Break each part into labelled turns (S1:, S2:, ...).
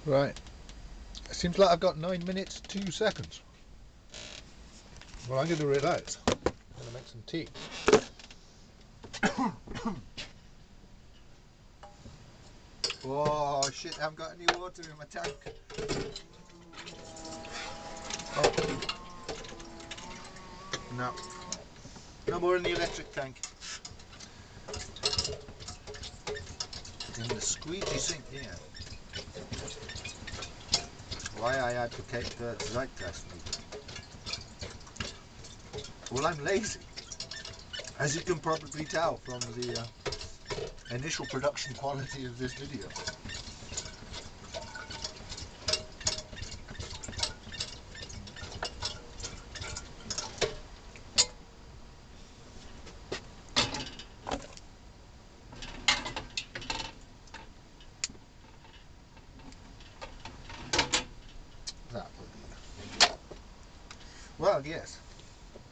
S1: Right. It seems like I've got 9 minutes 2 seconds. Well, I'm going to relax. I'm going to make some tea. Oh shit, I haven't got any water in my tank. Oh. No. No more in the electric tank. In the squeegee sink here. Why I advocate the Zeitgeist movement. Well, I'm lazy. As you can probably tell from the initial production quality of this video. That will do. Well, yes.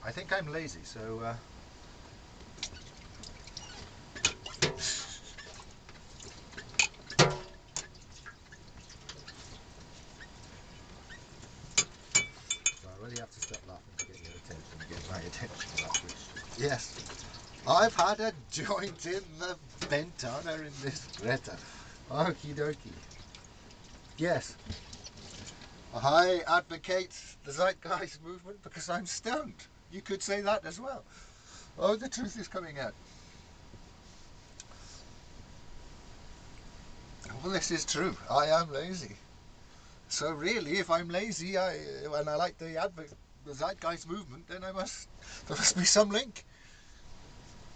S1: I think I'm lazy, so I really have to stop laughing to get your attention, to get my attention back, which, yes, I've had a joint in the Ventana in this Greta. Okie dokie. Yes, I advocate the Zeitgeist movement because I'm stoned. You could say that as well. Oh, the truth is coming out. Well, this is true. I am lazy. So really, if I'm lazy and I like the Zeitgeist movement, then there must be some link.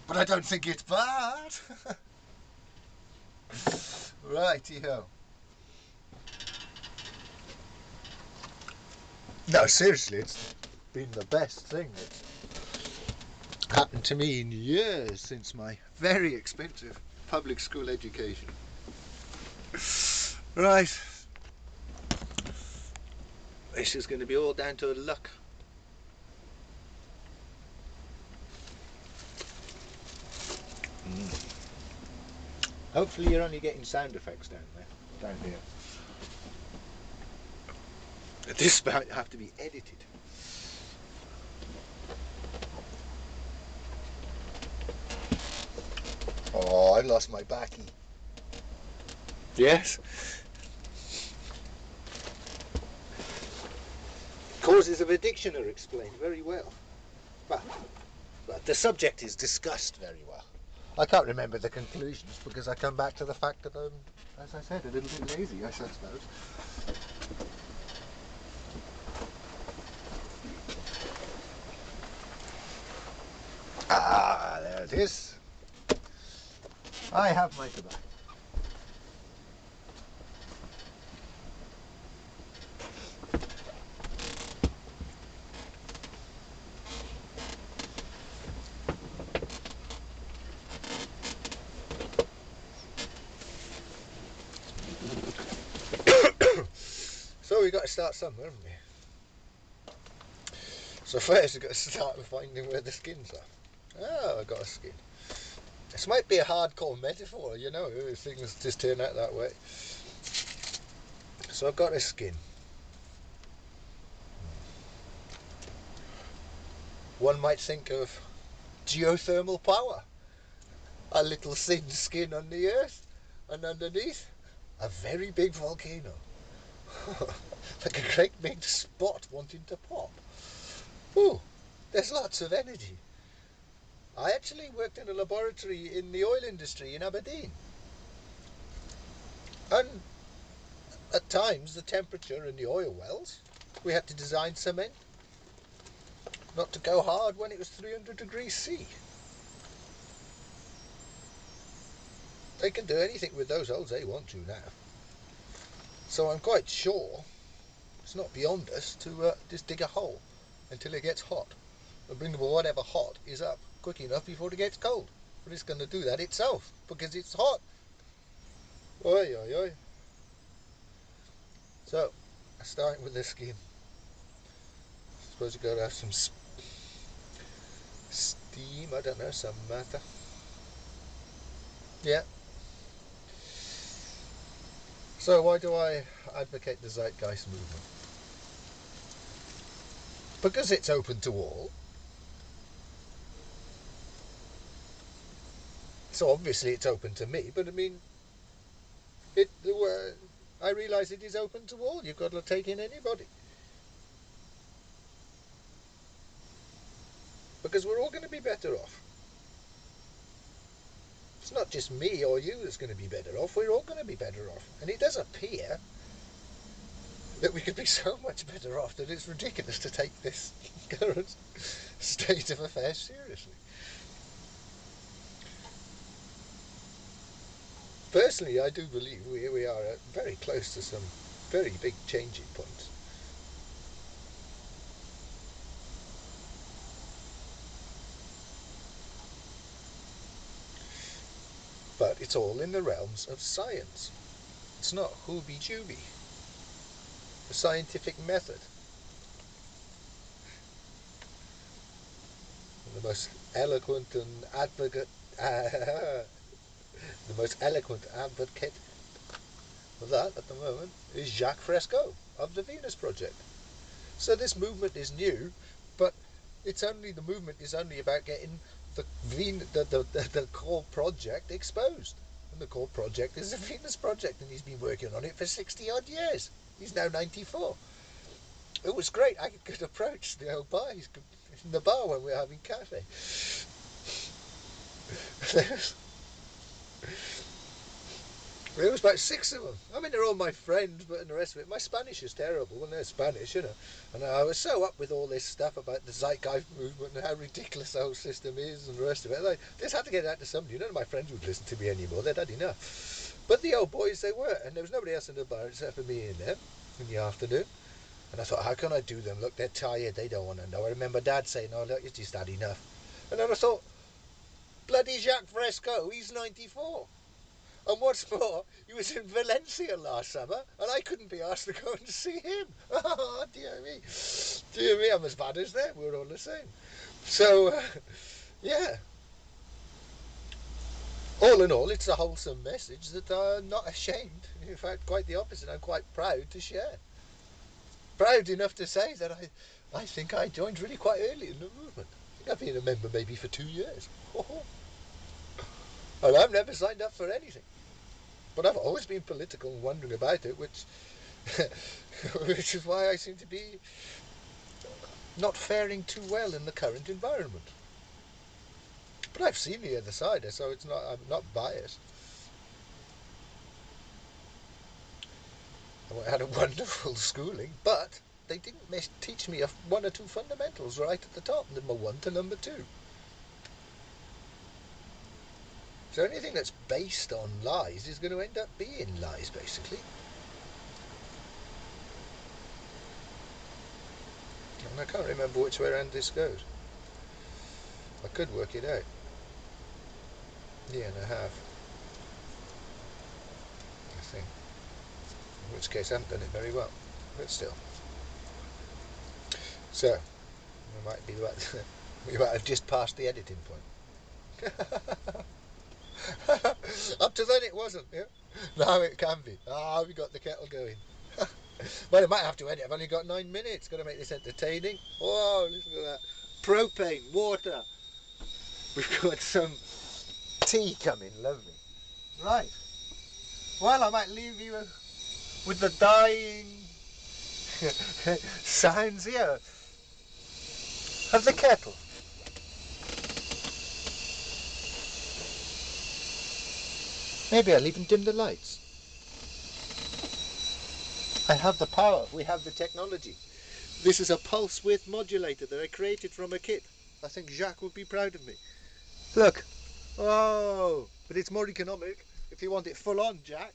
S1: But I don't think it's bad. Righty-ho. No, seriously, it's been the best thing that's happened to me in years since my very expensive public school education. Right. This is going to be all down to luck. Hopefully you're only getting sound effects down here. This might have to be edited. Oh, I lost my backy. Yes. Causes of addiction are explained very well. But the subject is discussed very well. I can't remember the conclusions because I come back to the fact that I'm, as I said, a little bit lazy, I suppose. Ah, there it is. I have my tobacco. So we've got to start somewhere, haven't we? So first we've got to start with finding where the skins are. Oh, I got a skin. This might be a hardcore metaphor, you know, things just turn out that way. So I've got a skin. One might think of geothermal power. A little thin skin on the earth, and underneath, a very big volcano. Like a great big spot wanting to pop. Ooh, there's lots of energy. I actually worked in a laboratory in the oil industry in Aberdeen. And at times, the temperature in the oil wells, we had to design cement not to go hard when it was 300 degrees C. They can do anything with those holes they want to now. So I'm quite sure it's not beyond us to just dig a hole until it gets hot and bring whatever hot is up quick enough before it gets cold. But it's going to do that itself because it's hot. Oi, oi, oi. So, starting with the skin. I suppose you've got to have some steam, I don't know, some matter. Yeah. So why do I advocate the Zeitgeist movement? Because it's open to all. So obviously it's open to me, but I mean, I realise it is open to all. You've got to take in anybody. Because we're all going to be better off. It's not just me or you that's going to be better off, we're all going to be better off. And it does appear that we could be so much better off that it's ridiculous to take this current state of affairs seriously. Personally, I do believe we are very close to some very big changing points. But it's all in the realms of science. It's not hooby-jooby. The scientific method. And the most eloquent and advocate, the most eloquent advocate of that at the moment is Jacques Fresco of the Venus Project. So this movement is new, but the movement is only about getting the core project exposed. And the core project is the Venus Project, and he's been working on it for 60 odd years. He's now 94. It was great. I could approach the old bar. He's in the bar when we were having cafe. There was about 6 of them. I mean, they're all my friends, but the rest of it, my Spanish is terrible when they're Spanish, you know. And I was so up with all this stuff about the Zeitgeist movement and how ridiculous the whole system is and the rest of it. I just had to get it out to somebody. None of my friends would listen to me anymore. They'd had enough. But the old boys, they were. And there was nobody else in the bar except for me in there in the afternoon. And I thought, how can I do them? Look, they're tired. They don't want to know. I remember Dad saying, oh, look, it's just had enough. And then I thought, bloody Jacques Fresco, he's 94. And what's more, he was in Valencia last summer, and I couldn't be asked to go and see him. Oh, dear me. Dear me, I'm as bad as them. We're all the same. So, yeah. All in all, it's a wholesome message that I'm not ashamed. In fact, quite the opposite. I'm quite proud to share. Proud enough to say that I think I joined really quite early in the movement. I think I've been a member maybe for 2 years. And I've never signed up for anything. But I've always been political and wondering about it, which is why I seem to be not faring too well in the current environment. But I've seen the other side, so I'm not biased. I had a wonderful schooling, but they didn't teach me 1 or 2 fundamentals right at the top, number 1 to number 2. So anything that's based on lies is going to end up being lies, basically. And I can't remember which way around this goes. I could work it out. Yeah, and I have. I think. In which case I haven't done it very well. But still. So, we might have just passed the editing point. Up to then it wasn't, yeah? Now it can be. We got the kettle going. Well, I might have to edit. I've only got 9 minutes. Got to make this entertaining. Whoa, listen to that. Propane, water. We've got some tea coming. Lovely. Right. Well, I might leave you with the dying sounds here of the kettle. Maybe I'll even dim the lights. I have the power. We have the technology. This is a pulse width modulator that I created from a kit. I think Jacques would be proud of me. Look. Oh, but it's more economic if you want it full on, Jack,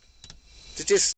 S1: to just